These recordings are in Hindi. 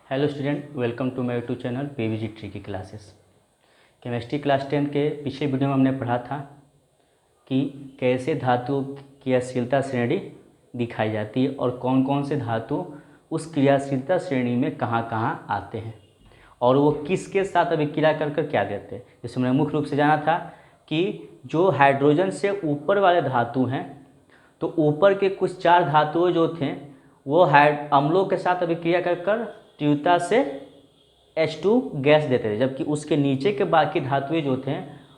Hello student, welcome to my YouTube channel PVG tricky classes. Chemistry class 10 के पिछले वीडियो में हमने पढ़ा था कि कैसे धातुओं की क्रियाशीलता श्रेणी दिखाई जाती है और कौन कौन से धातु उस क्रियाशीलता श्रेणी में कहाँ कहाँ आते हैं और वो किसके साथ अभिक्रिया कर कर क्या देते हैं। जैसे हमने मुख्य रूप से जाना था कि जो हाइड्रोजन से ऊपर वाले धातु हैं, तो ऊपर के कुछ 4 धातुओं जो थे वो अम्लों के साथ अभिक्रिया कर कर तीव्रता से H2 गैस देते थे, जबकि उसके नीचे के बाकी धातुएं जो थे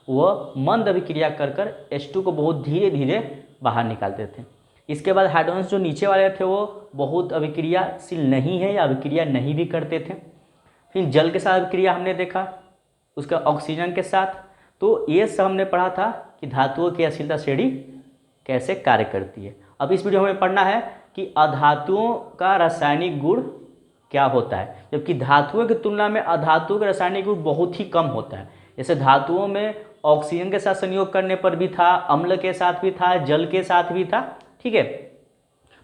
वह मंद अभिक्रिया कर कर H2 को बहुत धीरे धीरे बाहर निकालते थे। इसके बाद हाइड्रोजन जो नीचे वाले थे वो बहुत अभिक्रियाशील नहीं है या अभिक्रिया नहीं भी करते थे। फिर जल के साथ अभिक्रिया हमने देखा, उसका ऑक्सीजन के साथ। तो ये सब हमने पढ़ा था कि धातुओं की क्रियाशीलता श्रेणी कैसे कार्य करती है। अब इस वीडियो में पढ़ना है कि अधातुओं का रासायनिक गुण क्या होता है, जबकि धातुओं की तुलना में अधातुओं का रासायनिक गुण बहुत ही कम होता है। जैसे धातुओं में ऑक्सीजन के साथ संयोग करने पर भी था, अम्ल के साथ भी था, जल के साथ भी था, ठीक है।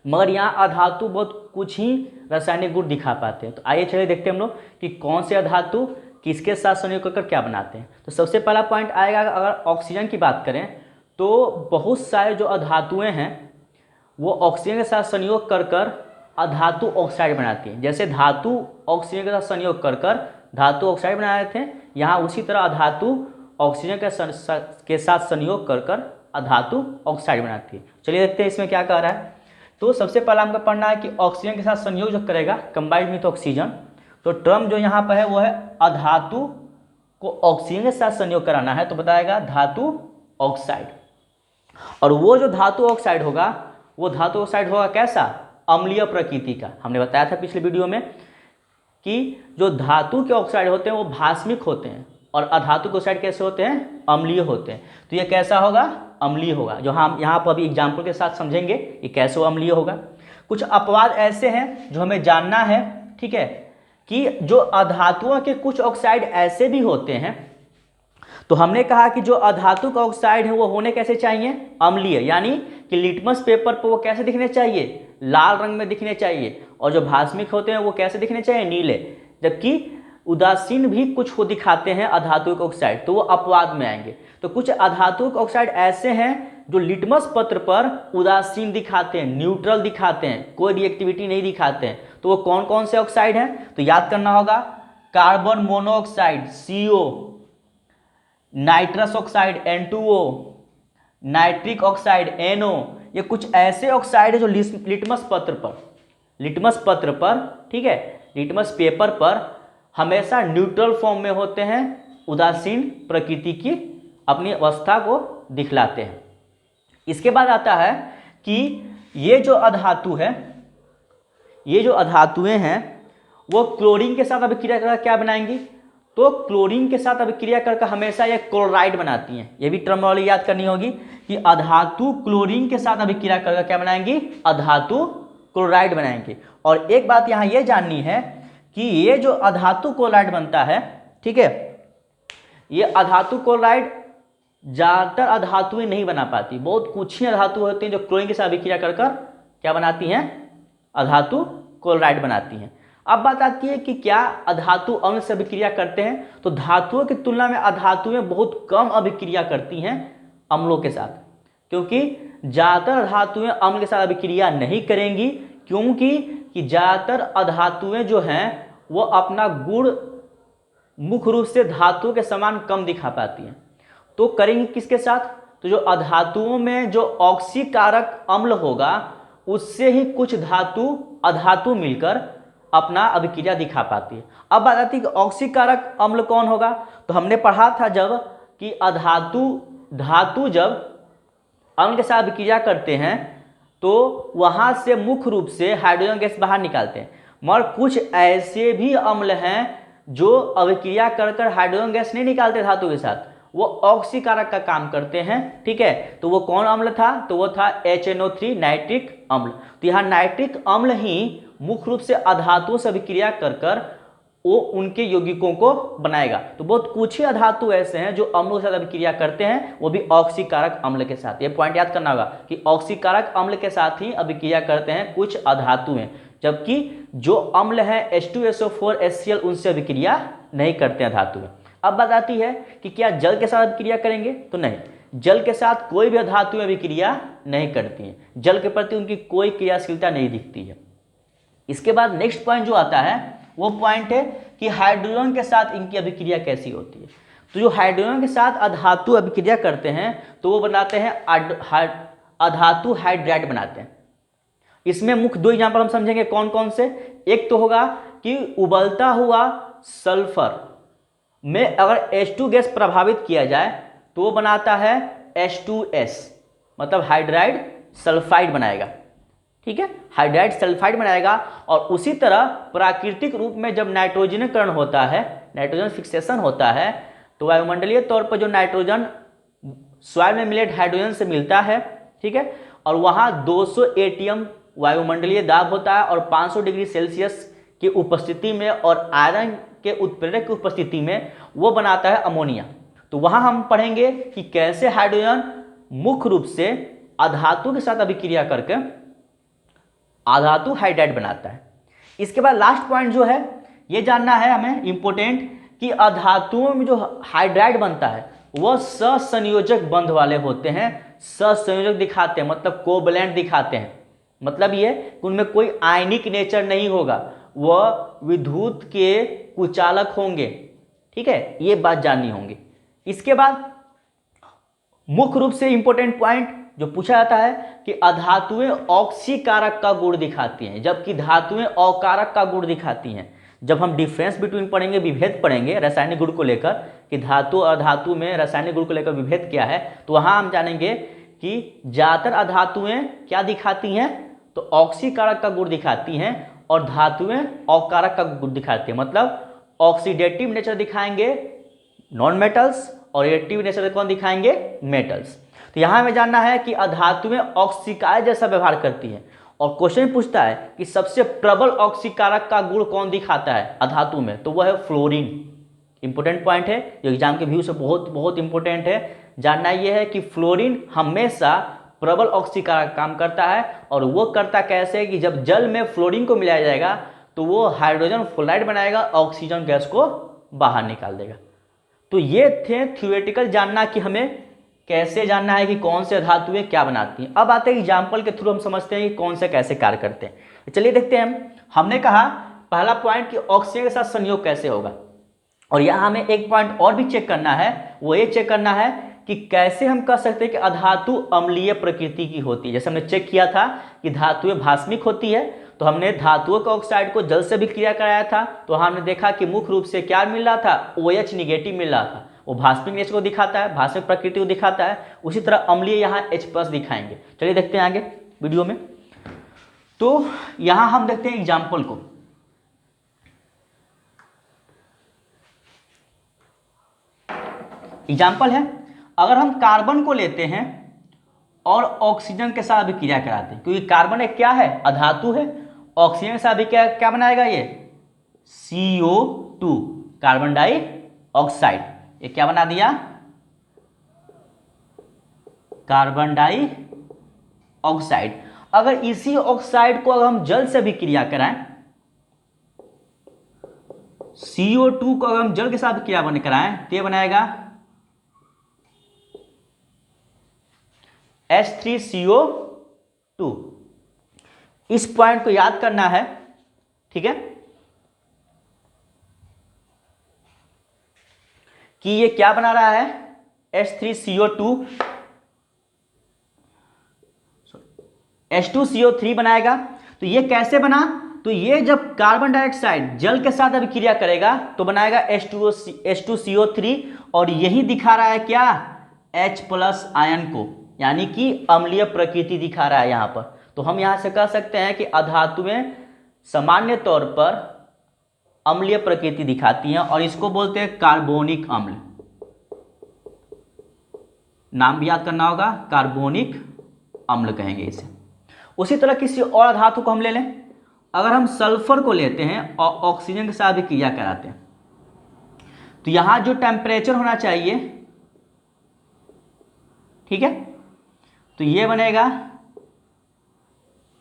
मगर यहाँ अधातु बहुत कुछ ही रासायनिक गुण दिखा पाते हैं। तो आइए चलिए देखते हैं हम लोग कि कौन से अधातु किसके साथ संयोग करके क्या बनाते हैं। तो सबसे पहला पॉइंट आएगा, अगर ऑक्सीजन की बात करें तो बहुत सारे जो अधातुएं हैं वो ऑक्सीजन के साथ संयोग कर कर अधातु ऑक्साइड बनाती हैं। जैसे धातु ऑक्सीजन के साथ संयोग कर कर धातु ऑक्साइड बना रहे थे, यहाँ उसी तरह अधातु ऑक्सीजन के साथ संयोग कर कर अधातु ऑक्साइड बनाती है। चलिए देखते हैं इसमें क्या कह रहा है। तो सबसे पहला हमको पढ़ना है कि ऑक्सीजन के साथ संयोग जो करेगा कंबाइंड विथ ऑक्सीजन, तो टर्म जो यहाँ पर है वो है अधातु को ऑक्सीजन के साथ संयोग कराना है, तो बताएगा धातु ऑक्साइड। और वो जो धातु ऑक्साइड होगा वो धातु ऑक्साइड होगा कैसा, अम्लीय प्रकृति का। हमने बताया था पिछले वीडियो में कि जो धातु के ऑक्साइड होते हैं वो भास्मिक होते हैं और अधातु के ऑक्साइड कैसे होते हैं, अम्लीय होते हैं। तो ये कैसा होगा, अम्लीय होगा। जो हम यहाँ पर अभी एग्जाम्पल के साथ समझेंगे कि कैसे वो अम्लीय होगा। कुछ अपवाद ऐसे हैं जो हमें जानना है, ठीक है, कि जो अधातुओं के कुछ ऑक्साइड ऐसे भी होते हैं। तो हमने कहा कि जो अधातु का ऑक्साइड है वो होने कैसे चाहिए, अम्लीय, यानी कि लिटमस पेपर पर वो कैसे दिखने चाहिए, लाल रंग में दिखने चाहिए। और जो भास्मिक होते हैं वो कैसे दिखने चाहिए, नीले। जबकि उदासीन भी कुछ को दिखाते हैं अधातु के ऑक्साइड, तो वो अपवाद में आएंगे। तो कुछ अधातु के ऑक्साइड ऐसे हैं जो लिटमस पत्र पर उदासीन दिखाते हैं, न्यूट्रल दिखाते हैं, कोई रिएक्टिविटी नहीं दिखाते हैं। तो वो कौन कौन से ऑक्साइड हैं, तो याद करना होगा, carbon monoxide CO, nitrous oxide N2O, nitric oxide NO। ये कुछ ऐसे ऑक्साइड है जो लिटमस पत्र पर, ठीक है, लिटमस पेपर पर हमेशा न्यूट्रल फॉर्म में होते हैं, उदासीन प्रकृति की अपनी अवस्था को दिखलाते हैं। इसके बाद आता है कि ये जो अधातुएं हैं वो क्लोरीन के साथ अभिक्रिया करके क्या बनाएंगी, तो क्लोरीन के साथ अभिक्रिया करके हमेशा ये क्लोराइड बनाती हैं। ये भी टर्मिनोलॉजी याद करनी होगी कि अधातु क्लोरीन के साथ अभिक्रिया करके क्या बनाएंगी, अधातु क्लोराइड बनाएंगे। और एक बात यहाँ ये जाननी है कि ये जो अधातु क्लोराइड बनता है, ठीक है, ये अधातु क्लोराइड ज़्यादातर अधातुएं नहीं बना पाती। बहुत कुछ ही अधातु होती हैं जो क्लोरीन के साथ अभिक्रिया कर कर क्या बनाती हैं, अधातु क्लोराइड बनाती हैं। अब बात आती है कि क्या अधातु अम्ल से अभिक्रिया करते हैं, तो धातुओं की तुलना में अधातुएं बहुत कम अभिक्रिया करती हैं अम्लों के साथ, क्योंकि ज़्यादातर धातुएं अम्ल के साथ अभिक्रिया नहीं करेंगी, क्योंकि ज़्यादातर अधातुएं जो हैं वो अपना गुण मुख्य रूप से धातुओं के समान कम दिखा पाती हैं। तो करेंगे किसके साथ, तो जो अधातुओं में जो ऑक्सीकारक अम्ल होगा उससे ही कुछ अधातु मिलकर अपना अभिक्रिया दिखा पाती है। अब बात आती है कि ऑक्सीकारक अम्ल कौन होगा, तो हमने पढ़ा था जब कि धातु जब अम्ल के साथ अभिक्रिया करते हैं तो वहां से मुख्य रूप से हाइड्रोजन गैस बाहर निकालते हैं। मगर कुछ ऐसे भी अम्ल हैं जो अभिक्रिया कर कर हाइड्रोजन गैस नहीं निकालते धातु के साथ, वो ऑक्सीकारक का काम करते हैं, ठीक है। तो वो कौन अम्ल था, तो वो था HNO3 नाइट्रिक अम्ल। तो यहाँ नाइट्रिक अम्ल ही मुख्य रूप से अधातुओं से अभिक्रिया कर कर वो उनके यौगिकों को बनाएगा। तो बहुत कुछ ही अधातु ऐसे हैं जो अम्लों के साथ अभिक्रिया करते हैं, वो भी ऑक्सीकारक अम्ल के साथ। ये पॉइंट याद करना होगा कि ऑक्सीकारक अम्ल के साथ ही अभिक्रिया करते हैं कुछ अधातुएं, जबकि जो अम्ल है H2SO4 HCl उनसे अभिक्रिया नहीं करते हैं धातु में। अब बात आती है कि क्या जल के साथ अभिक्रिया करेंगे, तो नहीं, जल के साथ कोई भी धातु अभिक्रिया नहीं करती है, जल के प्रति उनकी कोई क्रियाशीलता नहीं दिखती है। इसके बाद नेक्स्ट पॉइंट जो आता है वो पॉइंट है कि हाइड्रोजन के साथ इनकी अभिक्रिया कैसी होती है। तो जो हाइड्रोजन के साथ अधातु अभिक्रिया करते हैं तो वो बनाते हैं अधातु हाइड्राइड बनाते हैं। इसमें मुख्य दो एग्जाम्पल हम समझेंगे कौन कौन से। एक तो होगा कि उबलता हुआ सल्फर में अगर H2 गैस प्रभावित किया जाए तो वो बनाता है H2S, मतलब हाइड्राइड सल्फाइड बनाएगा, ठीक है, हाइड्राइड सल्फाइड बनाएगा। और उसी तरह प्राकृतिक रूप में जब नाइट्रोजनीकरण होता है, नाइट्रोजन फिक्सेशन होता है, तो वायुमंडलीय तौर पर जो नाइट्रोजन सॉइल में मिले हाइड्रोजन से मिलता है, ठीक है, और वहाँ 200 ATM वायुमंडलीय दाब होता है और 500 डिग्री सेल्सियस की उपस्थिति में और आयरन के उत्प्रेरक की उपस्थिति में वो बनाता है अमोनिया। तो वहाँ हम पढ़ेंगे कि कैसे हाइड्रोजन मुख्य रूप से अधातु के साथ अभिक्रिया करके अधातु हाइड्राइड बनाता है। इसके बाद लास्ट पॉइंट जो है ये जानना है हमें इंपॉर्टेंट कि अधातुओं में जो हाइड्राइड बनता है वह सहसंयोजक बंध वाले होते हैं, सहसंयोजक दिखाते हैं, मतलब कोवैलेंट दिखाते हैं। मतलब ये कि उनमें कोई आयनिक नेचर नहीं होगा, वह विद्युत के कुचालक होंगे, ठीक है, ये बात जाननी होंगी। इसके बाद मुख्य रूप से इंपॉर्टेंट पॉइंट जो पूछा जाता है कि अधातुएं ऑक्सीकारक का गुण दिखाती हैं जबकि धातुएं अकारक का गुण दिखाती हैं। जब हम डिफरेंस बिटवीन पढ़ेंगे, विभेद पढ़ेंगे रासायनिक गुण को लेकर कि धातु और धातु में रासायनिक गुण को लेकर विभेद क्या है, तो वहां हम जानेंगे कि ज्यादातर अधातुएं क्या दिखाती हैं, तो ऑक्सीकारक का गुण दिखाती हैं और धातुएं अकारक का गुण दिखाती हैं। मतलब ऑक्सीडेटिव नेचर दिखाएंगे नॉन मेटल्स और रिएक्टिव नेचर कौन दिखाएंगे, मेटल्स। तो यहां हमें जानना है कि अधातुएं ऑक्सीकार जैसा व्यवहार करती हैं और क्वेश्चन पूछता है कि सबसे प्रबल ऑक्सीकारक का गुण कौन दिखाता है अधातु में, तो वह है फ्लोरीन। इंपॉर्टेंट पॉइंट है जो एग्जाम के व्यू से बहुत बहुत इंपॉर्टेंट है। जानना यह है कि फ्लोरीन हमेशा प्रबल ऑक्सीकारक काम करता है और वो करता कैसे कि जब जल में फ्लोरीन को मिलाया जाएगा तो वो हाइड्रोजन फ्लोराइड बनाएगा, ऑक्सीजन गैस को बाहर निकाल देगा। तो ये थे थ्योरेटिकल जानना कि हमें कैसे जानना है कि कौन से धातुएं क्या बनाती हैं। अब आते हैं एग्जाम्पल के थ्रू हम समझते हैं कि कौन से कैसे कार्य करते हैं। चलिए देखते हैं। हमने कहा पहला पॉइंट कि ऑक्सीजन के साथ संयोग कैसे होगा, और यहाँ हमें एक पॉइंट और भी चेक करना है, वो ये चेक करना है कि कैसे हम कह सकते हैं कि अधातु अम्लीय प्रकृति की होती है। जैसे हमने चेक किया था कि धातुएं भास्मिक होती है, तो हमने धातुओं के ऑक्साइड को जल से भी क्रिया कराया था, तो हमने देखा कि मुख्य रूप से क्या मिल रहा था, OH निगेटिव मिल रहा था, वो भास्मिक नेचर को दिखाता है, भास्मिक प्रकृति को दिखाता है। उसी तरह अम्लीय यहाँ H+ दिखाएंगे। चलिए देखते हैं आगे वीडियो में। तो यहाँ हम देखते हैं एग्जाम्पल को। एग्जाम्पल है, अगर हम कार्बन को लेते हैं और ऑक्सीजन के साथ अभिक्रिया कराते हैं, क्योंकि कार्बन एक क्या है, अधातु है, ऑक्सीजन के साथ अभिक्रिया क्या बनाएगा, ये CO2 कार्बन डाइऑक्साइड, ये क्या बना दिया, कार्बन डाइऑक्साइड। अगर इसी ऑक्साइड को अगर हम जल से अभिक्रिया कराएं, CO2 को अगर हम जल के साथ अभिक्रिया कराएं तो ये बनाएगा H3CO2। इस पॉइंट को याद करना है, ठीक है, कि ये क्या बना रहा है, H3CO2, H2CO3 बनाएगा। तो ये कैसे बना, तो ये जब कार्बन डाइऑक्साइड जल के साथ अभिक्रिया करेगा तो बनाएगा H2CO3 और यही दिखा रहा है क्या, H+ आयन को, यानी कि अम्लीय प्रकृति दिखा रहा है यहाँ पर। तो हम यहाँ से कह सकते हैं कि अधातुएं सामान्य तौर पर अम्लीय प्रकृति दिखाती हैं और इसको बोलते हैं कार्बोनिक अम्ल। नाम भी याद करना होगा, कार्बोनिक अम्ल कहेंगे इसे। उसी तरह किसी और धातु को हम ले लें, अगर हम सल्फर को लेते हैं और ऑक्सीजन के साथ भी क्रिया कराते हैं तो यहां जो टेम्परेचर होना चाहिए, ठीक है, तो ये बनेगा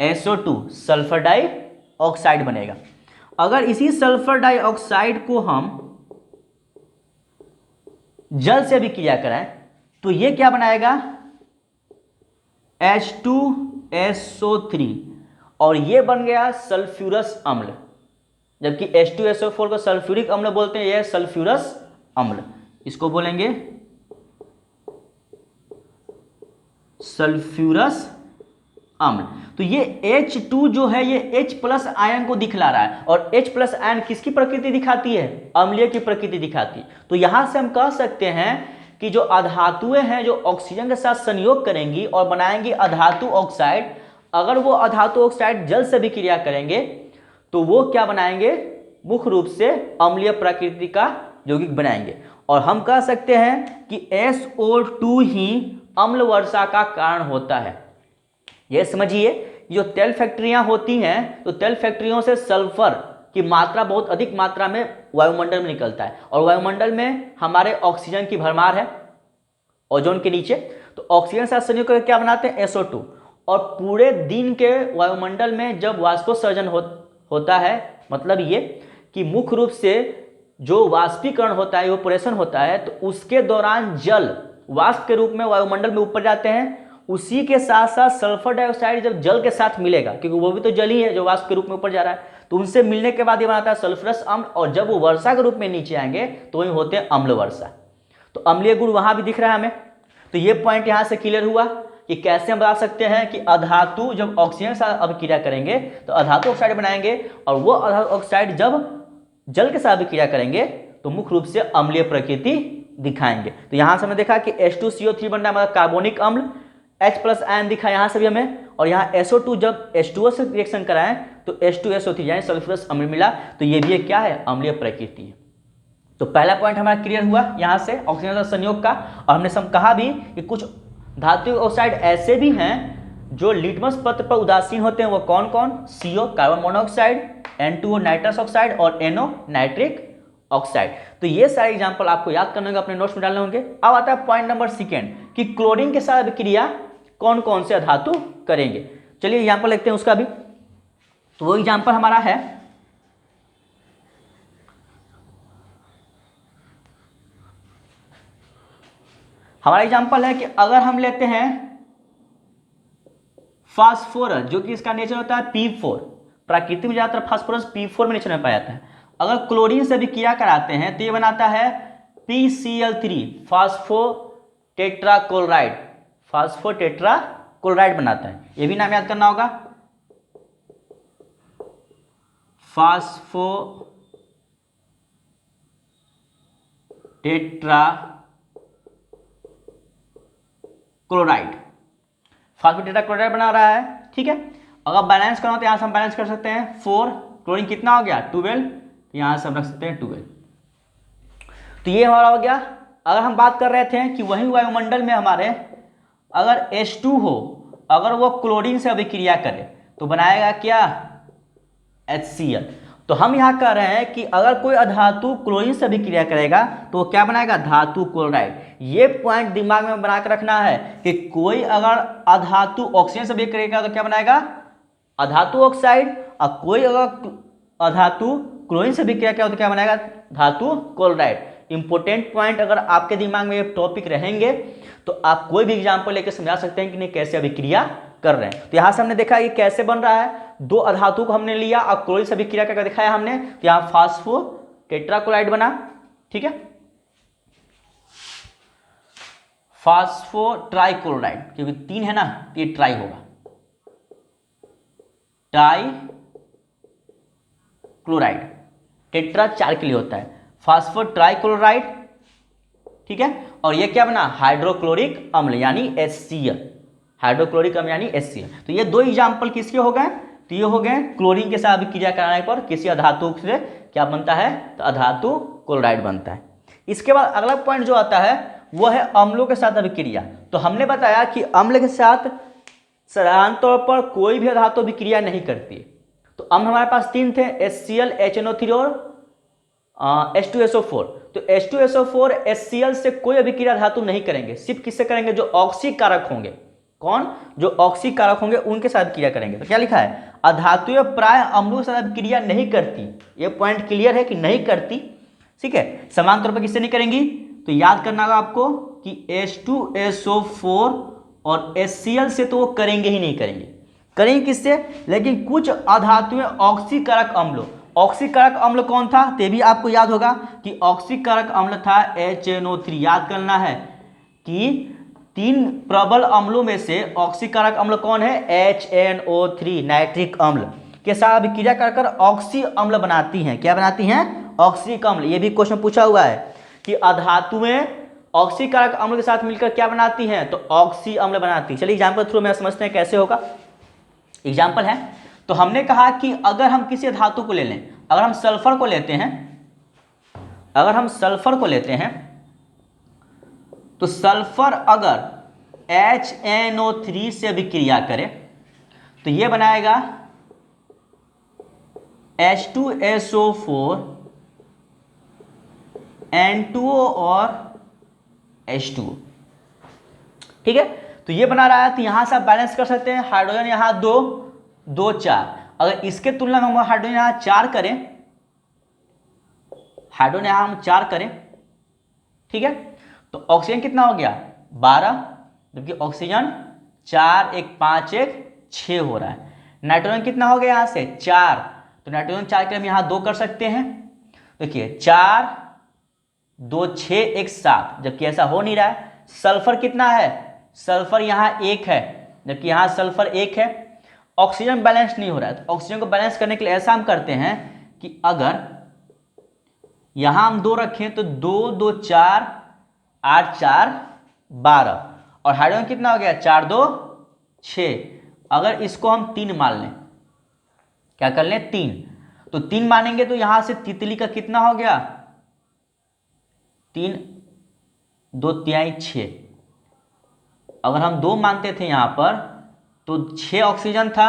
SO2 सल्फर डाइऑक्साइड, ऑक्साइड बनेगा। अगर इसी सल्फर डाइऑक्साइड को हम जल से भी क्रिया कराएं तो ये क्या बनाएगा, H2SO3, और ये बन गया सल्फ्यूरस अम्ल। जबकि H2SO4 को सल्फ्यूरिक अम्ल बोलते हैं, यह सल्फ्यूरस अम्ल, इसको बोलेंगे सल्फ्यूरस अम्ल। तो ये H2 जो है ये H प्लस आयन को दिखला रहा है, और H प्लस आयन किसकी प्रकृति दिखाती है, अम्लीय की प्रकृति दिखाती है। तो यहां से हम कह सकते हैं कि जो अधातुएं हैं जो ऑक्सीजन के साथ संयोग करेंगी और बनाएंगी अधातु ऑक्साइड, अगर वो अधातु ऑक्साइड जल से भी क्रिया करेंगे तो वो क्या बनाएंगे, मुख्य रूप से अम्लीय प्रकृति का यौगिक बनाएंगे। और हम कह सकते हैं कि SO2 ही अम्ल वर्षा का कारण होता है। ये समझिए, जो तेल फैक्ट्रियां होती हैं तो तेल फैक्ट्रियों से सल्फर की मात्रा बहुत अधिक मात्रा में वायुमंडल में निकलता है, और वायुमंडल में हमारे ऑक्सीजन की भरमार है ओजोन के नीचे। तो ऑक्सीजन साथ संयोग करके क्या बनाते हैं, SO2। और पूरे दिन के वायुमंडल में जब वाष्पोत्सर्जन होता है, मतलब ये कि मुख्य रूप से जो वाष्पीकरण होता है, इवेपोरेशन होता है, तो उसके दौरान जल वाष्प के रूप में वायुमंडल में ऊपर जाते हैं। उसी के साथ साथ सल्फर डाइऑक्साइड जब जल के साथ मिलेगा, क्योंकि वो भी तो जल ही है जो वाष्प के रूप में ऊपर जा रहा है, तो उनसे मिलने के बाद ये बनाता है सल्फ्यूरस अम्ल, और जब वो वर्षा के रूप में नीचे आएंगे तो वही होते हैं अम्ल वर्षा। तो अम्लीय गुण वहां भी दिख रहा है हमें। तो ये पॉइंट यहां से क्लियर हुआ कि कैसे हम बता सकते हैं कि अधातु जब ऑक्सीजन के साथ अभिक्रिया करेंगे तो अधातु ऑक्साइड बनाएंगे, और वो अधातु ऑक्साइड जब जल के साथ अभिक्रिया करेंगे तो मुख्य रूप से अम्लीय प्रकृति दिखाएंगे। तो यहां से हमने देखा कि H2CO3 बन रहा है, मतलब कार्बोनिक अम्ल, H प्लस आयन दिखा यहां से भी हमें, और यहाँ SO2 जब H2O से रिएक्शन कराएं तो H2SO3 यानी सल्फ्यूरस अम्ल मिला। तो ये भी क्या है, अम्लीय प्रकृति है। तो पहला पॉइंट हमारा क्लियर हुआ यहां से ऑक्सीजन संयोग का। और हमने कहा भी कि कुछ धातु ऑक्साइड ऐसे भी हैं जो लिटमस पत्र पर उदासीन होते हैं। वो कौन कौन, CO carbon monoxide, N2O nitrous oxide, और NO नाइट्रिक ऑक्साइड। तो ये सारे एग्जांपल आपको याद करने होंगे, अपने नोट्स में डालने होंगे। अब आता है पॉइंट नंबर सेकेंड कि क्लोरीन के साथ अभिक्रिया कौन कौन से धातु करेंगे। चलिए एग्जांपल देखते हैं उसका भी। तो वो एग्जांपल हमारा है, हमारा एग्जांपल है कि अगर हम लेते हैं फास्फोरस, जो कि इसका नेचर होता है P4, प्राकृतिक में ज्यादातर फास्फोरस P4 में नेचर में पाया जाता है। अगर क्लोरीन से भी क्रिया कराते हैं तो ये बनाता है PCl3, फास्फोटेट्राक्लोराइड, फास्फोटेट्राक्लोराइड बनाता है। ये भी नाम याद करना होगा, फास्फोटेट्राक्लोराइड, फास्फोटेट्राक्लोराइड बना रहा है। ठीक है, अगर बैलेंस करना तो यहां से हम बैलेंस कर सकते हैं 4, क्लोरीन कितना हो गया 12, यहां से हम रख सकते हैं 12। तो ये हमारा हो गया। अगर हम बात कर रहे थे कि वही वायुमंडल में हमारे अगर H2 हो, अगर वो क्लोरीन से अभिक्रिया करे तो बनाएगा क्या, HCl। तो हम यहां कह रहे हैं कि अगर कोई अधातु क्लोरीन से अभिक्रिया करेगा तो वो क्या बनाएगा, धातु क्लोराइड। ये पॉइंट दिमाग में बना कर रखना है कि कोई अगर अधातु ऑक्सीजन से अभिक्रिया करेगा तो क्या बनाएगा, अधातु ऑक्साइड, और कोई अगर अधातु क्लोरीन से अभिक्रिया किया तो क्या बनाएगा, धातु क्लोराइड। इंपॉर्टेंट पॉइंट, अगर आपके दिमाग में ये टॉपिक रहेंगे तो आप कोई भी एग्जांपल लेकर समझा सकते हैं कि नहीं कैसे अभिक्रिया कर रहे हैं। तो यहां से हमने देखा ये कैसे बन रहा है, दो अधातु को हमने लिया और क्लोरीन से अभिक्रिया करके दिखाया हमने। तो यहां फास्फोटेट्राक्लोराइड बना, ठीक है, फास्फोट्राइक्लोराइड, क्योंकि 3 है ना, ये ट्राई होगा, ट्राई क्लोराइड, टेट्रा 4 के लिए होता है, फास्फोट्राइक्लोराइड। ठीक है, और ये क्या बना, हाइड्रोक्लोरिक अम्ल यानी HCl, हाइड्रोक्लोरिक अम्ल यानी HCl। तो ये दो एग्जांपल किसके हो गए, तो ये हो गए क्लोरीन के साथ अभिक्रिया कराने पर किसी अधातु से क्या बनता है, तो अधातु क्लोराइड बनता है। इसके बाद अगला पॉइंट जो आता है वो है अम्लों के साथ अभिक्रिया। तो हमने बताया कि अम्ल के साथ साधारण तौर पर कोई भी अधातु अभिक्रिया नहीं करती। तो अम्ल हमारे पास 3 थे, HCl, HNO3 और H2SO4। तो H2SO4 HCl से कोई अभिक्रिया धातु नहीं करेंगे, सिर्फ किससे करेंगे, जो ऑक्सीकारक होंगे। कौन? जो ऑक्सीकारक होंगे उनके साथ क्रिया करेंगे। तो क्या लिखा है? अधातुएं प्राय अम्लों के साथ क्रिया नहीं करती। ये पॉइंट क्लियर है कि नहीं करती, ठीक है। समान तौर पर किससे नहीं करेंगी? तो याद करना होगा आपको कि H2SO4 और HCl से तो वो करेंगे ही नहीं करेंगे। करेंगे किससे? लेकिन कुछ अधातुएं ऑक्सीकारक अम्ल, ऑक्सीकारक अम्ल कौन था? ते भी आपको याद होगा कि ऑक्सीकारक अम्ल था HNO3। याद करना है कि 3 प्रबल अम्लों में से ऑक्सीकारक अम्ल कौन है? HNO3 नाइट्रिक अम्ल के साथ अभिक्रिया कर ऑक्सी अम्ल बनाती हैं। क्या बनाती हैं? ऑक्सीक अम्ल। ये भी क्वेश्चन पूछा हुआ है कि अधातुएं ऑक्सीकारक अम्ल के साथ मिलकर क्या बनाती हैं? तो ऑक्सी अम्ल बनाती। चलिए एग्जाम्पल थ्रू में समझते हैं कैसे होगा। एग्जाम्पल है, तो हमने कहा कि अगर हम किसी धातु को ले लें, अगर हम सल्फर को लेते हैं, अगर हम सल्फर को लेते हैं तो सल्फर अगर HNO3 से अभिक्रिया करे तो ये बनाएगा H2SO4 N2O और H2O, ठीक है। तो ये बना रहा है, तो यहां से आप बैलेंस कर सकते हैं। हाइड्रोजन यहां 2 2 4, अगर इसके तुलना में हम हाइड्रोजन यहां 4 करें, हाइड्रोजन यहां हम 4 करें, ठीक है, तो ऑक्सीजन कितना हो गया? 12, जबकि ऑक्सीजन 4 1 5 1 6 हो रहा है। नाइट्रोजन कितना हो गया? यहां से 4, तो नाइट्रोजन 4 के हम यहां 2 कर सकते हैं। देखिए 4 2 6 1 7, जबकि ऐसा हो नहीं रहा है। सल्फर कितना है? सल्फर यहां 1 है, जबकि यहां सल्फर 1 है। ऑक्सीजन बैलेंस नहीं हो रहा है, तो ऑक्सीजन को बैलेंस करने के लिए ऐसा हम करते हैं कि अगर यहां हम 2 रखें तो 2 2 4 8 4 12, और हाइड्रोजन कितना हो गया? 4 2 6। अगर इसको हम 3 मान लें, क्या कर लें? 3, तो 3 मानेंगे तो यहां से तितली का कितना हो गया? 3 2 तिहाई 6। अगर हम 2 मानते थे यहां पर तो 6 ऑक्सीजन था,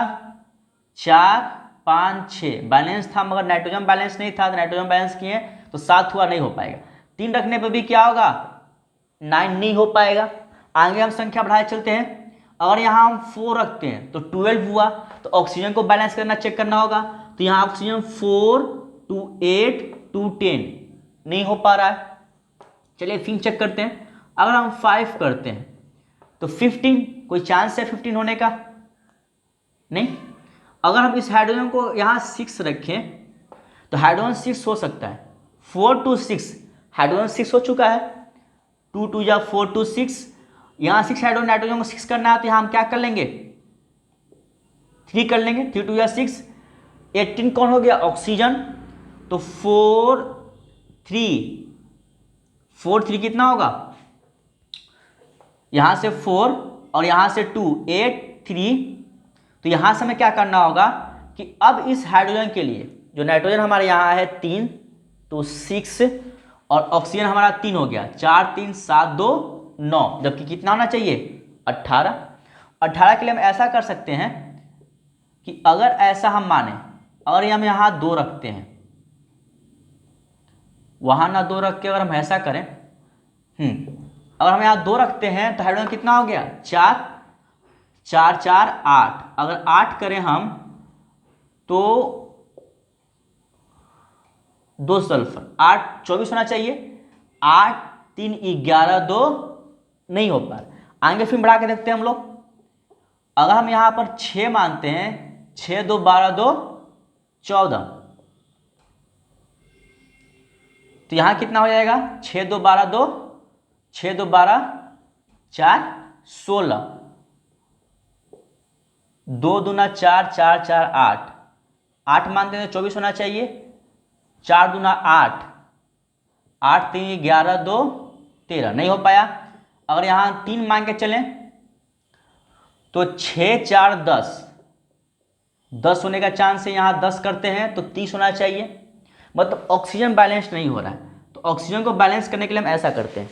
4 5 6 बैलेंस था, मगर नाइट्रोजन बैलेंस नहीं था, तो नाइट्रोजन बैलेंस किए तो 7 हुआ, नहीं हो पाएगा। 3 रखने पर भी क्या होगा? 9 नहीं हो पाएगा। आगे हम संख्या बढ़ाए चलते हैं। अगर यहां हम 4 रखते हैं तो 12 हुआ, तो ऑक्सीजन को बैलेंस करना, चेक करना होगा। तो यहां ऑक्सीजन 4 2 8 2 10 नहीं हो पा रहा है। चलिए फिर चेक करते हैं। अगर हम 5 करते हैं तो 15, कोई चांस है 15 होने का? नहीं। अगर हम इस हाइड्रोजन को यहां 6 रखें तो हाइड्रोजन 6 हो सकता है। 4 2 6, हाइड्रोजन 6 हो चुका है। 2 2 या 4 2 6, यहां 6 हाइड्रोजन, नाइट्रोजन को 6 करना है, तो यहां हम क्या कर लेंगे? 3 कर लेंगे। 3 2 या 6, 18 कौन हो गया? ऑक्सीजन। तो 4 3 कितना होगा? यहां से 4 और यहां से 2 8 3। तो यहां से हमें क्या करना होगा कि अब इस हाइड्रोजन के लिए, जो नाइट्रोजन हमारे यहां है 3, तो 6 और ऑक्सीजन हमारा 3 हो गया, 4 3 7 2 9, जबकि कितना होना चाहिए? 18। 18 के लिए हम ऐसा कर सकते हैं कि अगर ऐसा हम माने, अगर हम यहां 2 रखते हैं, वहां ना 2 रख के अगर हम ऐसा करें, अगर हम यहां 2 रखते हैं तो हाइड्रोजन कितना हो गया? 4 4 4 8। अगर 8 करें हम तो 2 सल्फर, 8 24 होना चाहिए। 8 3 11 2 नहीं हो पा रहा। आगे फिर बढ़ा के देखते हैं हम लोग। अगर हम यहां पर 6 मानते हैं, 6 2 12 2 14, तो यहां कितना हो जाएगा? 6 2 12 2 6 2 12 4 16, 2 दूना 4 4 4 8, 8 मानते हैं तो 24 होना चाहिए। 4 दूना 8, 8 3 11 2 13, नहीं हो पाया। अगर यहां 3 मान के चलें तो 6 4 10, 10 होने का चांस है। यहां 10 करते हैं तो 30 होना चाहिए। मतलब ऑक्सीजन बैलेंस नहीं हो रहा है, तो ऑक्सीजन को बैलेंस करने के लिए हम ऐसा करते हैं।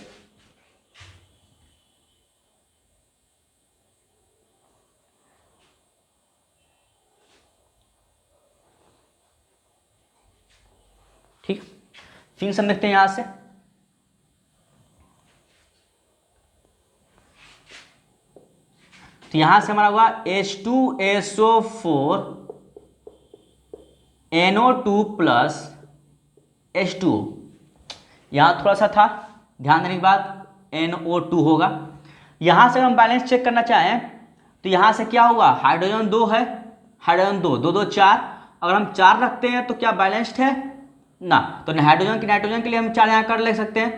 ठीक, फिर हम देखते हैं यहां से। तो यहां से हमारा हुआ H2SO4 NO2 प्लस H2O। यहां थोड़ा सा था, ध्यान देने की बात, NO2 होगा। यहां से हम बैलेंस चेक करना चाहें तो यहां से क्या हुआ, हाइड्रोजन 2 है, हाइड्रोजन 2 2 2 4, अगर हम 4 रखते हैं तो क्या बैलेंस्ड है ना, तो हाइड्रोजन की नाइट्रोजन के लिए हम 4 यहाँ कर ले सकते हैं।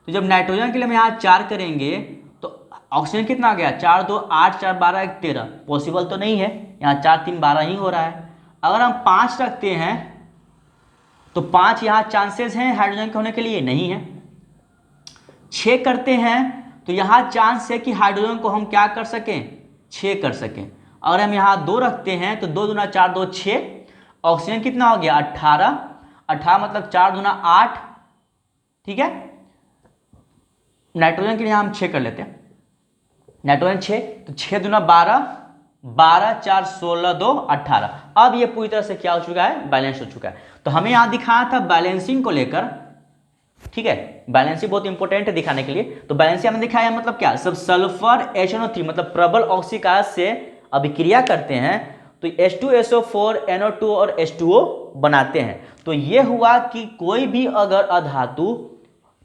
तो जब नाइट्रोजन के लिए हम यहाँ 4 करेंगे तो ऑक्सीजन कितना आ गया, 4 2 8 4 12 1 13, पॉसिबल तो नहीं है, यहाँ 4 3 12 ही हो रहा है। अगर हम 5 रखते हैं तो 5 यहाँ चांसेस हैं हाइड्रोजन के होने के लिए, नहीं है। 6 करते हैं तो यहाँ चांस है कि हाइड्रोजन को हम क्या कर सकें, 6 कर सकें। अगर हम यहाँ 2 रखते हैं तो 2 दूना 4 2 6, ऑक्सीजन कितना हो गया 18, 18 मतलब 4 दूना 8, ठीक है। नाइट्रोजन के लिए हम 6 कर लेते हैं, नाइट्रोजन 6, तो 6 दूना 12, 12 4 16 2 18। अब ये पूरी तरह से क्या हो चुका है, बैलेंस हो चुका है। तो हमें यहां दिखाया था बैलेंसिंग को लेकर, ठीक है, बैलेंसिंग बहुत इंपॉर्टेंट है दिखाने के लिए। तो बैलेंसिंग हमने दिखाया मतलब क्या, सब सल्फर HNO3 मतलब प्रबल ऑक्सीकारक से अभिक्रिया करते हैं तो H2SO4 NO2 और H2O बनाते हैं। तो ये हुआ कि कोई भी अगर अधातु,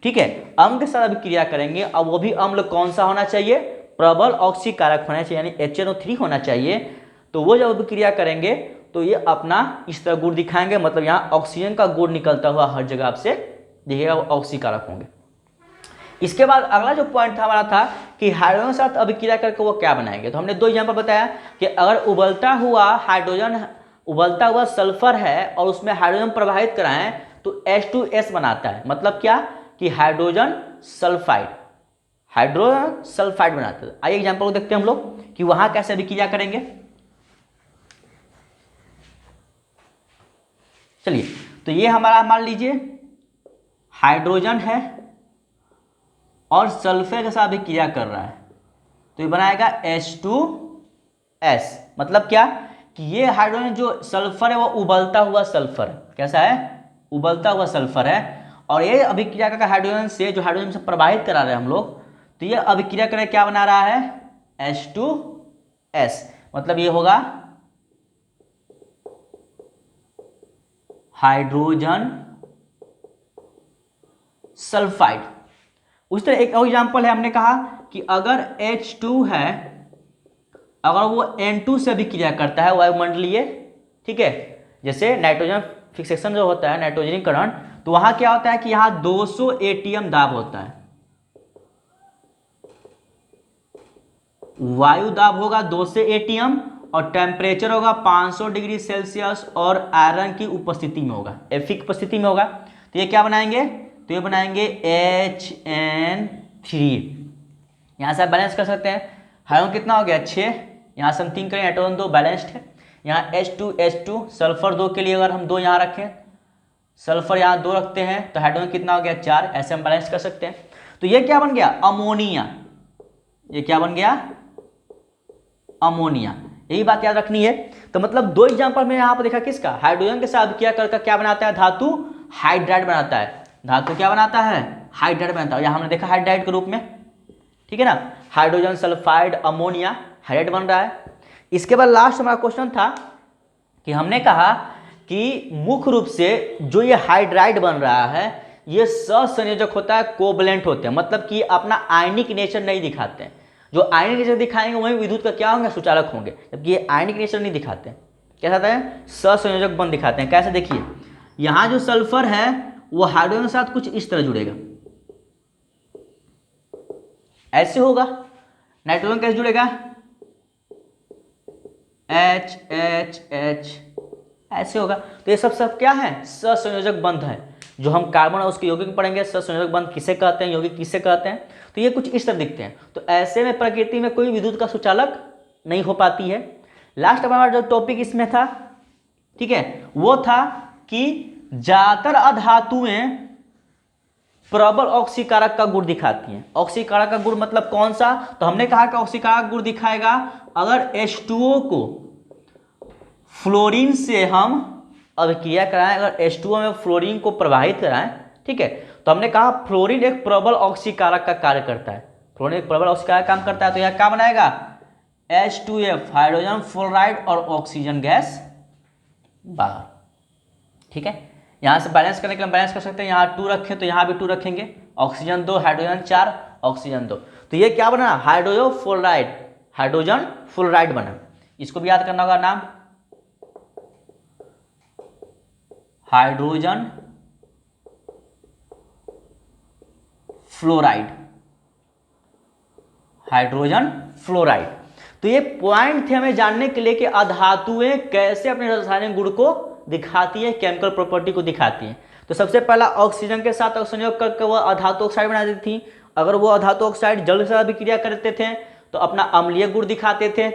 ठीक है, अम्ल के साथ अभिक्रिया करेंगे, अब वो भी अम्ल कौन सा होना चाहिए, प्रबल ऑक्सीकारक होना चाहिए, यानी HNO3 होना चाहिए। तो वो जब अभिक्रिया करेंगे तो ये अपना इस तरह गुण दिखाएंगे, मतलब यहाँ ऑक्सीजन का गुण निकलता हुआ हर जगह से देखिएगा, वो ऑक्सीकारक होंगे। इसके बाद अगला जो पॉइंट था हमारा था कि हाइड्रोजन के साथ अभिक्रिया करके वो क्या बनाएंगे। तो हमने 2 एग्जाम्पल बताया कि अगर उबलता हुआ हाइड्रोजन, उबलता हुआ सल्फर है और उसमें हाइड्रोजन प्रवाहित कराएं तो H2S बनाता है, मतलब क्या कि हाइड्रोजन सल्फाइड, हाइड्रोजन सल्फाइड बनाता है। आइए एग्जाम्पल को देखते हैं हम लोग कि वहां कैसे अभिक्रिया करेंगे। चलिए, तो ये हमारा मान लीजिए हाइड्रोजन है और सल्फर के साथ अभिक्रिया कर रहा है, तो ये बनाएगा H2S। मतलब क्या कि ये हाइड्रोजन जो सल्फर है वो उबलता हुआ सल्फर है, कैसा है, उबलता हुआ सल्फर है, और ये अभिक्रिया का हाइड्रोजन से, जो हाइड्रोजन से प्रवाहित करा रहे हैं हम लोग, तो ये अभिक्रिया करके क्या बना रहा है, H2S। मतलब ये होगा हाइड्रोजन सल्फाइड। उस तरह एक और एग्जांपल है, हमने कहा कि अगर H2 है, अगर वो N2 से अभिक्रिया करता है वायुमंडलीय, ठीक है, जैसे नाइट्रोजन फिक्सेशन जो होता है, नाइट्रोजनीकरण, तो वहां क्या होता है कि यहां 200 ATM दाब होता है, वायु दाब होगा 200 ATM और टेम्परेचर होगा 500 डिग्री सेल्सियस और आयरन की उपस्थिति में होगा, Fe की उपस्थिति में होगा। तो ये क्या बनाएंगे, तो ये बनाएंगे HN3। यहां से आप बैलेंस कर सकते हैं, हाइड्रोजन कितना हो गया 6, यहां से हम 3 करें, नाइट्रोजन 2 बैलेंस्ड है। यहाँ H2 सल्फर 2 के लिए अगर हम 2 यहाँ रखें, सल्फर यहाँ 2 रखते हैं तो हाइड्रोजन कितना हो गया 4, ऐसे हम बैलेंस कर सकते हैं। तो ये क्या बन गया, अमोनिया, ये क्या बन गया, अमोनिया। यही बात याद रखनी है। तो मतलब 2 एग्जांपल में यहाँ पर देखा किसका, हाइड्रोजन के साथ अभिक्रिया करके क्या बनाता है, धातु हाइड्राइड बनाता है, धातु क्या बनाता है, हाइड्राइड बनाता है। यहाँ हमने देखा हाइड्राइड के रूप में, ठीक है ना, हाइड्रोजन सल्फाइड अमोनिया हाइड्राइड बन रहा है। इसके बाद लास्ट हमारा क्वेश्चन था कि हमने कहा कि मुख्य रूप से जो ये हाइड्राइड बन रहा है ये सहसंयोजक होता है, कोवलेंट होते हैं, मतलब कि अपना आयनिक नेचर नहीं दिखाते हैं। जो आयनिक नेचर दिखाएंगे वही विद्युत का क्या होंगे, सुचालक होंगे, जबकि ये आयनिक नेचर नहीं दिखाते हैं। कैसा आता है, सहसंयोजक बंध दिखाते हैं। कैसे, देखिए यहाँ जो सल्फर है वो हाइड्रोजन के साथ कुछ इस तरह जुड़ेगा, ऐसे होगा। नाइट्रोजन कैसे जुड़ेगा, H H H, ऐसे होगा। तो ये सब क्या है, सहसंयोजक बंध है। जो हम कार्बन और उसके यौगिक पढ़ेंगे, सहसंयोजक बंध किसे कहते हैं, यौगिक किसे कहते हैं, तो ये कुछ इस तरह दिखते हैं। तो ऐसे में प्रकृति में कोई विद्युत का सुचालक नहीं हो पाती है। लास्ट हमारा जो टॉपिक इसमें था, ठीक है, वो था कि ज्यादातर अधातुएं प्रबल ऑक्सीकारक का गुण दिखाती हैं। ऑक्सीकारक का गुण मतलब कौन सा, तो हमने कहा कि ऑक्सीकारक गुण दिखाएगा अगर H2O को फ्लोरीन से हम अभिक्रिया कराएं, अगर H2O में फ्लोरीन को प्रवाहित कराएं, ठीक है, तो हमने कहा फ्लोरीन एक प्रबल ऑक्सीकारक का कार्य करता है, फ्लोरीन एक प्रबल ऑक्सीकारक काम करता है। तो यह क्या बनाएगा, H2F हाइड्रोजन फ्लोराइड और ऑक्सीजन गैस बाहर। ठीक है, यहाँ से बैलेंस करने के लिए बैलेंस कर सकते हैं, यहाँ 2 रखें तो यहाँ भी 2 रखेंगे, ऑक्सीजन 2 हाइड्रोजन 4 ऑक्सीजन 2, तो ये क्या बना, हाइड्रोजन फ्लोराइड, हाइड्रोजन फ्लोराइड बना। इसको भी याद करना होगा नाम, हाइड्रोजन फ्लोराइड, हाइड्रोजन फ्लोराइड। तो ये पॉइंट थे हमें जानने के लिए कि अधातुएं कैसे अपने रासायनिक गुण को दिखाती है, केमिकल प्रॉपर्टी को दिखाती है। तो सबसे पहला ऑक्सीजन के साथ संयोग करके वह अधातु ऑक्साइड बना देती थी। अगर वो अधातु ऑक्साइड जल के साथ अभिक्रिया करते थे तो अपना अम्लीय गुण दिखाते थे।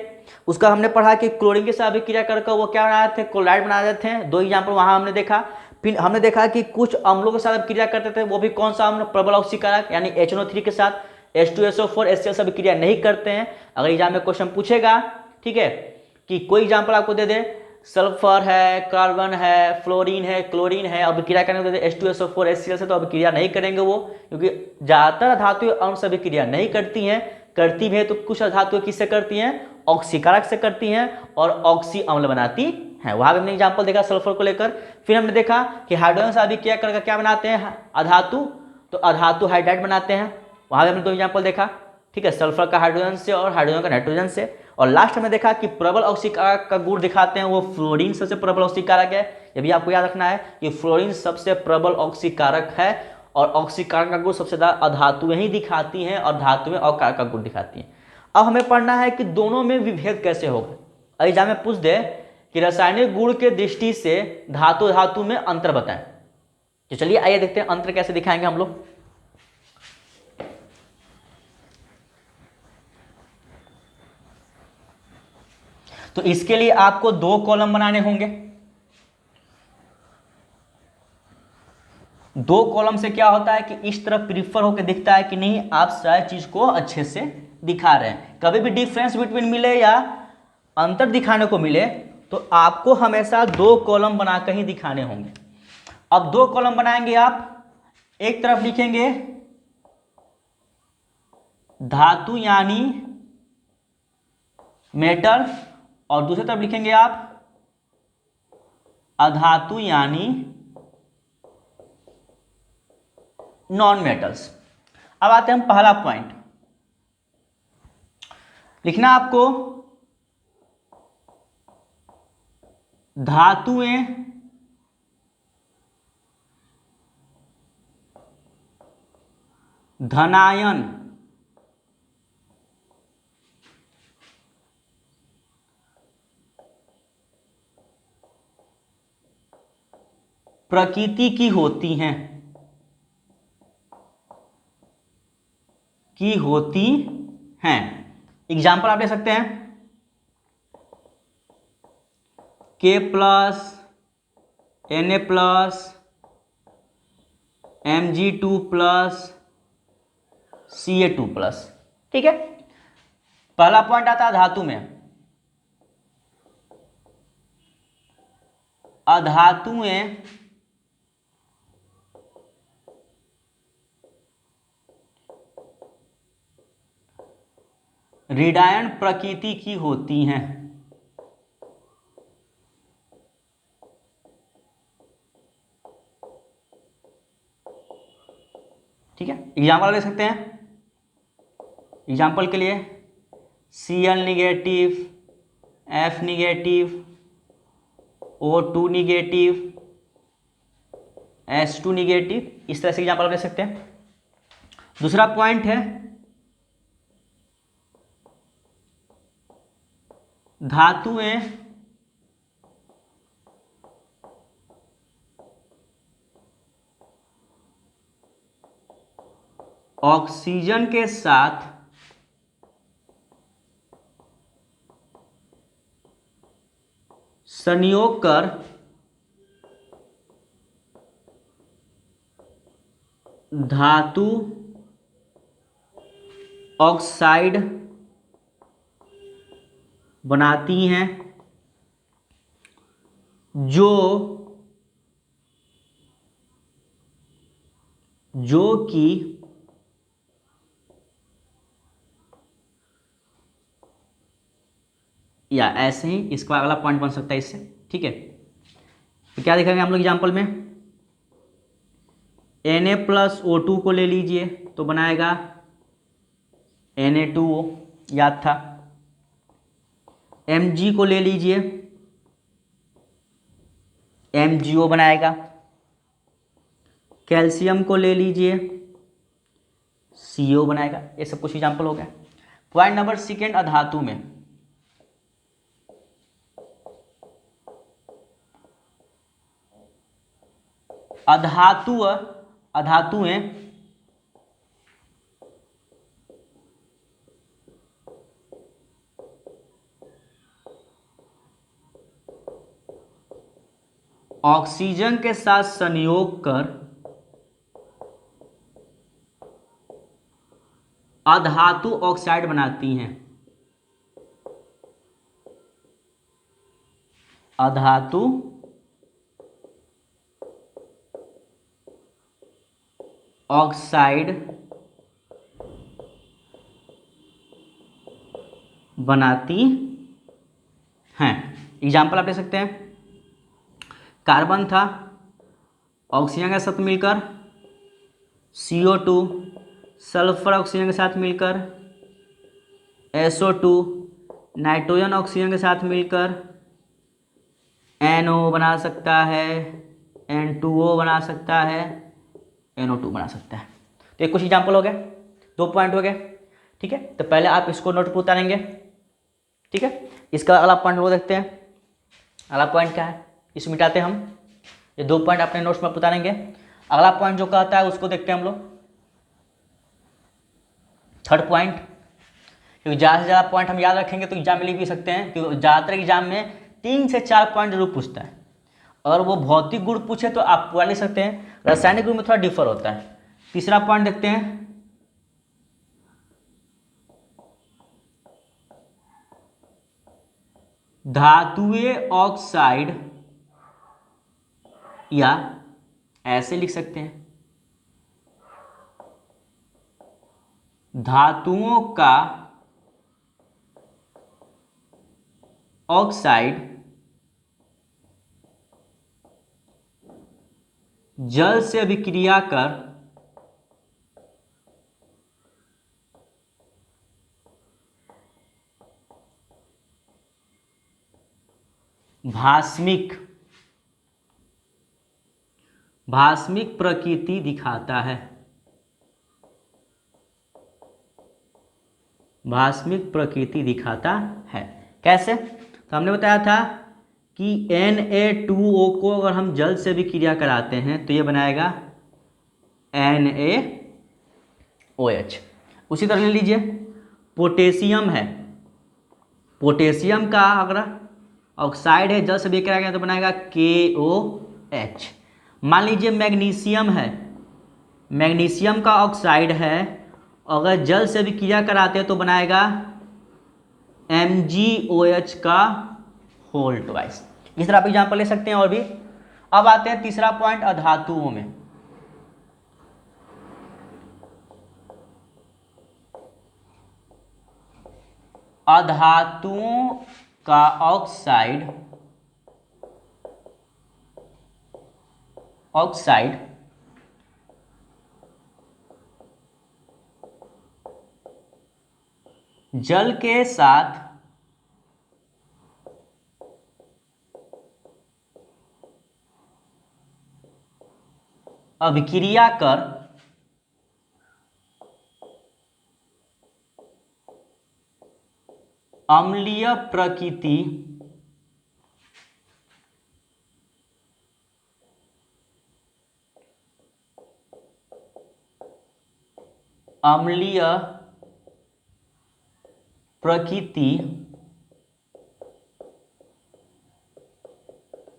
उसका हमने पढ़ा कि क्लोरीन के साथ अभिक्रिया करके वो क्या बना देते थे, क्लोराइड बना देते थे। 2 एग्जाम्पल वहां हमने देखा। फिर हमने देखा कि कुछ अम्लों के साथ अभिक्रिया करते थे, वो भी कौन सा अम्ल, प्रबल ऑक्सीकारक यानी HNO3 के साथ H2SO4 HCl से अभिक्रिया नहीं करते हैं। अगर एग्जाम में क्वेश्चन पूछेगा, ठीक है, कि कोई एग्जाम्पल आपको दे दे, सल्फर है, कार्बन है, फ्लोरीन है, क्लोरीन है, अभिक्रिया करने को दे दे H2SO4 HCl से, तो अभिक्रिया नहीं करेंगे वो, क्योंकि ज्यादातर धातुएं अम्ल से अभिक्रिया नहीं करती हैं। करती भी है तो कुछ धातुएं किससे करती हैं, ऑक्सीकारक से करती हैं और ऑक्सी अम्ल बनाती हैं। वहां भी हमने एग्जाम्पल देखा सल्फर को लेकर। फिर हमने देखा कि हाइड्रोजन से अभिक्रिया करके क्या बनाते हैं, अधातु, तो अधातु हाइड्राइड बनाते हैं। वहां भी हमने 2 एग्जाम्पल देखा, ठीक है, सल्फर का हाइड्रोजन से और हाइड्रोजन का नाइट्रोजन से। और लास्ट में देखा कि प्रबल ऑक्सीकारक का गुण दिखाते हैं, वो फ्लोरीन सबसे प्रबल ऑक्सीकारक है। ये भी आपको याद रखना है कि फ्लोरीन सबसे प्रबल ऑक्सीकारक है और ऑक्सीकारक का गुण सबसे ज्यादा अधातुएं ही दिखाती हैं और धातुएं अकारक का गुण दिखाती हैं। अब हमें पढ़ना है कि दोनों में विभेद कैसे होगा। एग्जाम में पूछ दे कि रासायनिक गुण के दृष्टि से धातु धातु में अंतर बताएं, तो चलिए आइए देखते हैं अंतर कैसे दिखाएंगे हम लोग। तो इसके लिए आपको 2 कॉलम बनाने होंगे। 2 कॉलम से क्या होता है कि इस तरफ प्रीफर होकर दिखता है कि नहीं, आप सारी चीज को अच्छे से दिखा रहे हैं। कभी भी डिफरेंस बिटवीन मिले या अंतर दिखाने को मिले तो आपको हमेशा 2 कॉलम बनाकर ही दिखाने होंगे। अब 2 कॉलम बनाएंगे आप, एक तरफ लिखेंगे धातु यानी मेटल और दूसरी तरफ लिखेंगे आप अधातु यानी नॉन मेटल्स। अब आते हैं हम पहला पॉइंट, लिखना आपको धातुएं धनायन प्रकृति की होती हैं, एग्जाम्पल आप ले सकते हैं K plus Na plus Mg2 plus Ca2 plus. ठीक है, पहला पॉइंट आता है धातु में। अधातुएं ऋणायन प्रकृति की होती हैं। ठीक है, एग्जाम्पल ले सकते हैं। एग्जाम्पल के लिए Cl negative, F negative, O2 negative, H2 negative, इस तरह से एग्जाम्पल ले सकते हैं। दूसरा पॉइंट है धातुएं ऑक्सीजन के साथ संयोग कर धातु ऑक्साइड बनाती हैं, जो कि या ऐसे ही इसका अगला पॉइंट बन सकता है इससे, ठीक है। तो क्या देखेंगे हम लोग एग्जाम्पल में, Na+O2 को ले लीजिए तो बनाएगा Na2O, याद था। Mg को ले लीजिए, MgO बनाएगा। कैल्शियम को ले लीजिए, CO बनाएगा। ये सब कुछ एग्जाम्पल हो गया। पॉइंट नंबर सेकेंड, अधातु में अधातुएं ऑक्सीजन के साथ संयोग कर अधातु ऑक्साइड बनाती हैं। अधातु ऑक्साइड बनाती हैं। एग्जाम्पल आप ले सकते हैं, कार्बन था, ऑक्सीजन के साथ मिलकर CO2, सल्फर ऑक्सीजन के साथ मिलकर SO2, नाइट्रोजन ऑक्सीजन के साथ मिलकर NO बना सकता है, N2O बना सकता है, NO2 बना सकता है। तो ये कुछ एग्जाम्पल हो गए, 2 पॉइंट हो गए, ठीक है। तो पहले आप इसको नोट पर उतारेंगे, ठीक है। इसका अगला पॉइंट वो देखते हैं, अगला पॉइंट क्या है, इसको मिटाते हैं हम। ये 2 पॉइंट अपने नोट्स में उतारेंगे। अगला पॉइंट जो कहता है उसको देखते हैं हम लोग, थर्ड पॉइंट। क्योंकि ज़्यादा से ज़्यादा पॉइंट हम याद रखेंगे तो एग्जाम में लिख भी सकते हैं, क्योंकि ज़्यादातर एग्जाम में 3 से 4 पॉइंट जरूर पूछता है। अगर वो भौतिक गुण पूछे तो आप पूरा ले सकते हैं, रासायनिक गुण में थोड़ा डिफर होता है। तीसरा पॉइंट देखते हैं, धातुएं ऑक्साइड, या ऐसे लिख सकते हैं, धातुओं का ऑक्साइड जल से अभिक्रिया कर भास्मिक प्रकृति दिखाता है। भास्मिक प्रकृति दिखाता है कैसे? तो हमने बताया था कि Na2O को अगर हम जल से भी क्रिया कराते हैं तो ये बनाएगा NaOH। उसी तरह ले लीजिए, पोटेशियम है, पोटेशियम का अगर ऑक्साइड है, जल से भी क्रिया करेगा तो बनाएगा KOH। मान लीजिए मैग्नीशियम है, मैग्नीशियम का ऑक्साइड है, अगर जल से भी क्रिया कराते हैं तो बनाएगा MgOH का होल ट्वाइस। इस तरह आप एग्जाम्पल ले सकते हैं और भी। अब आते हैं तीसरा पॉइंट, अधातुओं में। अधातुओं का ऑक्साइड जल के साथ अभिक्रिया कर अम्लीय प्रकृति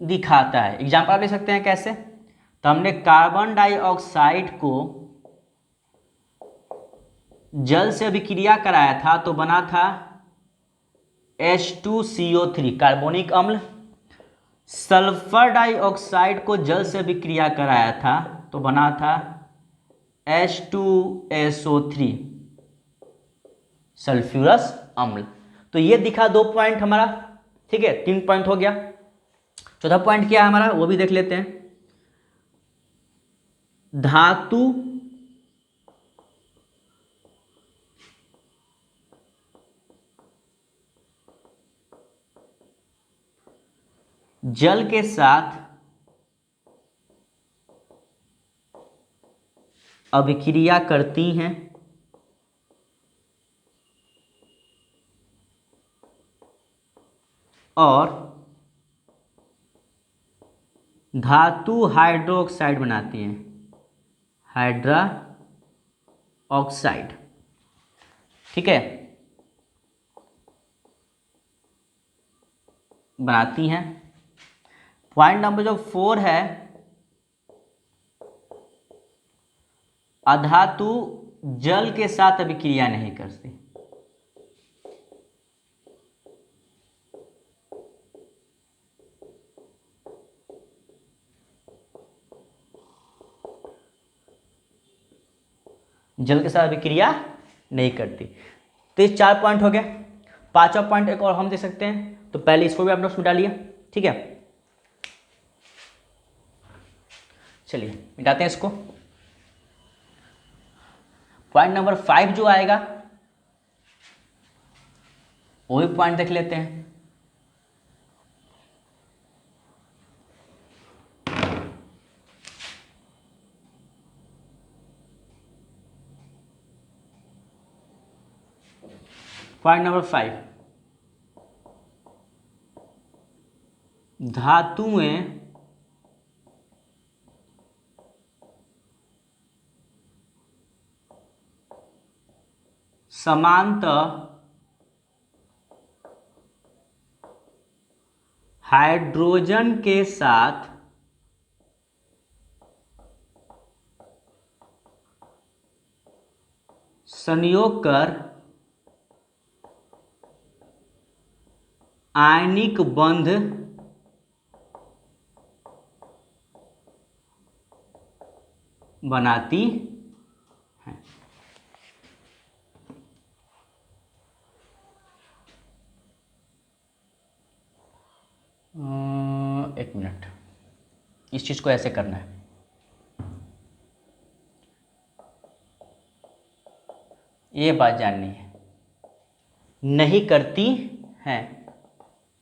दिखाता है। एग्जाम्पल आप ले सकते हैं कैसे? तो हमने कार्बन डाइऑक्साइड को जल से अभिक्रिया कराया था तो बना था H2CO3 कार्बोनिक अम्ल। सल्फर डाइऑक्साइड को जल से अभिक्रिया कराया था तो बना था H2SO3 सल्फ्यूरस अम्ल। तो ये दिखा 2 पॉइंट हमारा, ठीक है, 3 पॉइंट हो गया। चौथा पॉइंट क्या है हमारा वो भी देख लेते हैं। धातु जल के साथ अभिक्रिया करती हैं और धातु हाइड्रोक्साइड बनाती हैं, हाइड्रा ऑक्साइड, ठीक है, बनाती हैं। पॉइंट नंबर जो 4 है, अधातु जल के साथ अभिक्रिया नहीं करती। जल के साथ अभिक्रिया नहीं करती। तो ये 4 पॉइंट हो गए। 5वां पॉइंट एक और हम दे सकते हैं, तो पहले इसको भी आप नोट्स में डालिए, ठीक है। चलिए मिटाते हैं इसको। पॉइंट नंबर 5 जो आएगा वो भी पॉइंट देख लेते हैं। पॉइंट नंबर 5, धातुएं समांतः हाइड्रोजन के साथ संयोग कर आयनिक बंध बनाती हैं। एक मिनट, इस चीज को ऐसे करना है। ये बात जाननी है, नहीं करती हैं,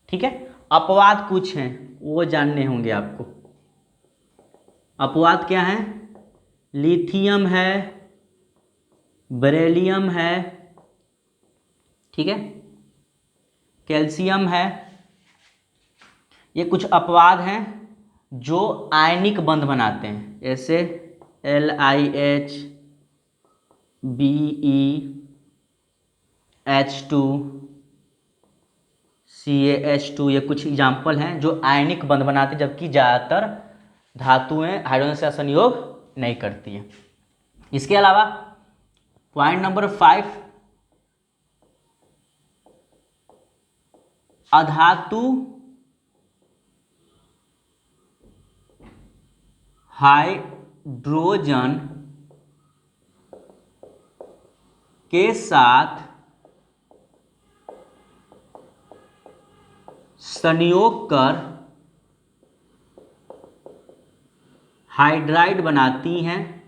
ठीक है। अपवाद कुछ हैं वो जानने होंगे आपको। अपवाद क्या है? लिथियम है, बेरिलियम है, ठीक है, कैल्शियम है। ये कुछ अपवाद हैं जो आयनिक बंध बनाते हैं, जैसे LiH, BeH2, CaH2, ये कुछ एग्जाम्पल हैं जो आयनिक बंध बनाते हैं, जबकि ज़्यादातर धातुएं हाइड्रोजन से संयोग नहीं करती हैं। इसके अलावा पॉइंट नंबर 5, अधातु हाइड्रोजन के साथ संयोग कर हाइड्राइड बनाती हैं,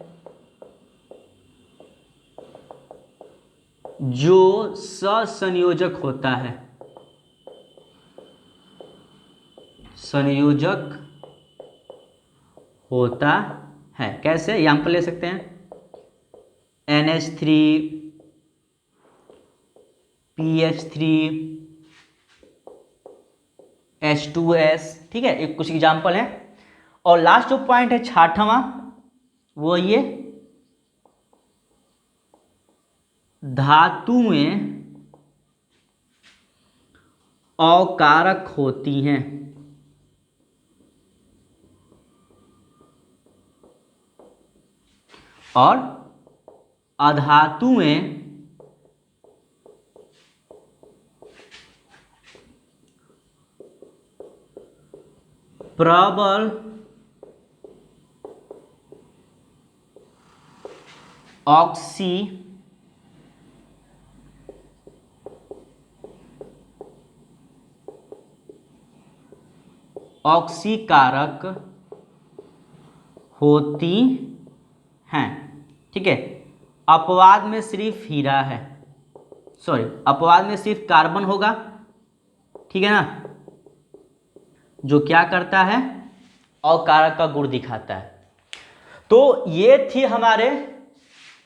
जो सहसंयोजक होता है। संयोजक होता है कैसे? एग्जाम्पल ले सकते हैं, NH3, PH3, H2S, ठीक है, एक कुछ एग्जाम्पल है। और लास्ट जो पॉइंट है 6वां, वो ये धातुएं अकारक होती हैं। और अधातुएं प्रबल ऑक्सीकारक होती हैं। ठीक है, अपवाद में सिर्फ हीरा है, सॉरी अपवाद में सिर्फ कार्बन होगा। ठीक है ना, जो क्या करता है, अकारक का गुण दिखाता है। तो ये थी हमारे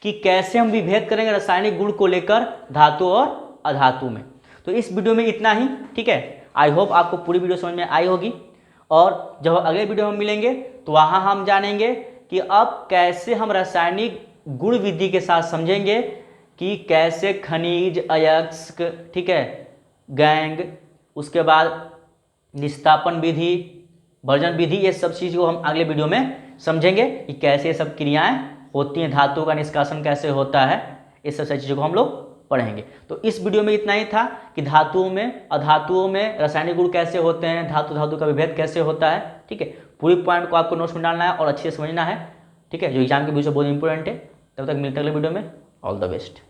कि कैसे हम विभेद करेंगे रासायनिक गुण को लेकर धातु और अधातु में। तो इस वीडियो में इतना ही। ठीक है, आई होप आपको पूरी वीडियो समझ में आई होगी, और जब अगले वीडियो में मिलेंगे तो वहाँ हम जानेंगे कि अब कैसे हम रासायनिक गुण विधि के साथ समझेंगे कि कैसे खनिज, अयस्क, ठीक है, गैंग, उसके बाद निस्तापन विधि, वर्जन विधि, ये सब चीज़ को हम अगले वीडियो में समझेंगे कि कैसे ये सब क्रियाएं होती हैं, धातु का निष्कासन कैसे होता है, इस सब चीज़ों को हम लोग पढ़ेंगे। तो इस वीडियो में इतना ही था कि धातुओं में, अधातुओं में रासायनिक गुण कैसे होते हैं, धातु धातु का विभेद कैसे होता है। ठीक है, पूरी पॉइंट को आपको नोट्स में डालना है और अच्छे से समझना है। ठीक है, जो एग्जाम के बीच में बहुत इंपॉर्टेंट है। तब तक मिलते हैं अगले वीडियो में। All the best.